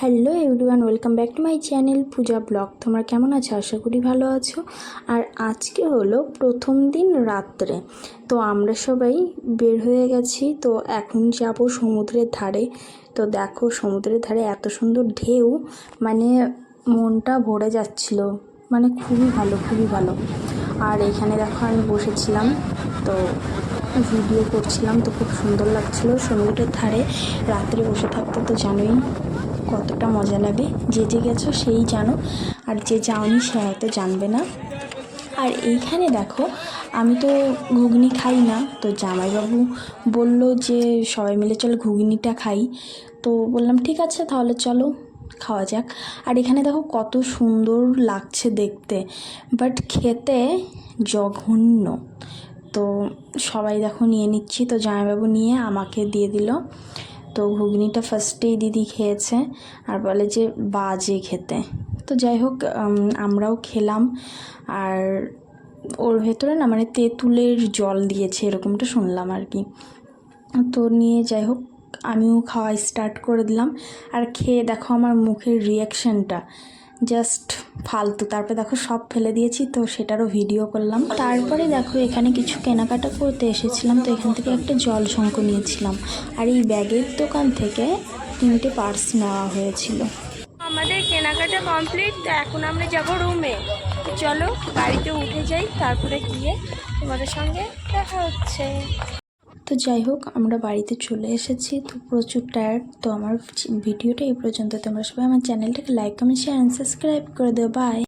Hello everyone, welcome back to my channel Puja blog. তোমরা কেমন আছো? আশা করি ভালো আছো। আর আজকে হলো প্রথম দিন রাত্রে, তো আমরা সবাই বের হয়ে গেছি। তো এখন যাব সমুদ্রের ধারে। তো দেখো সমুদ্রের ধারে এত সুন্দর ঢেউ, মানে মনটা ভরে যাচ্ছিল, মানে খুবই ভালো, খুবই ভালো। আর এখানে দেখো আমি বসেছিলাম, তো ভিডিও করছিলাম, তো খুব সুন্দর লাগছিলো সমুদ্রের ধারে রাত্রে বসে থাকতে। তো জানোই কতটা মজা লাগে, যে যে গেছো সেই জানো, আর যে যাওনি সে হয়তো জানবে না। আর এইখানে দেখো আমি তো ঘুগনি খাই না, তো জামাইবাবু বলল যে সবাই মিলে চলো ঘুগনিটা খাই। তো বললাম ঠিক আছে তাহলে চলো খাওয়া যাক। আর এখানে দেখো কত সুন্দর লাগছে দেখতে, বাট খেতে জঘন্য। তো সবাই দেখো নিয়ে নিচ্ছি, তো জামাইবাবু নিয়ে আমাকে দিয়ে দিল। তো ঘুগনিটা ফার্স্টেই দিদি খেয়েছে আর বলে যে বাজে খেতে। তো যাই হোক আমরাও খেলাম। আর ওর ভেতরে না মানে তেঁতুলের জল দিয়েছে এরকমটা শুনলাম আর কি। তো নিয়ে যাই হোক আমিও খাওয়া স্টার্ট করে দিলাম। আর খেয়ে দেখো আমার মুখের রিয়াকশানটা জাস্ট ফালতু। তারপরে দেখো সব ফেলে দিয়েছি, তো সেটারও ভিডিও করলাম। তারপরে দেখো এখানে কিছু কেনাকাটা করতে এসেছিলাম, তো এখান থেকে একটা জল শঙ্খ নিয়েছিলাম। আর এই ব্যাগের দোকান থেকে 3টে পার্স নেওয়া হয়েছিল। আমাদের কেনাকাটা কমপ্লিট। তো এখন আমরা যাব রুমে। চলো গাড়িতে উঠে যাই, তারপরে গিয়ে তোমাদের সঙ্গে দেখা হচ্ছে। তো যাই হোক আমরা বাড়িতে চলে এসেছি, তো প্রচুর টায়ার্ড। তো আমার ভিডিওটা এই পর্যন্ত। তোমরা সবাই আমার চ্যানেলটাকে like, comment, share and subscribe করে দেও। বাই।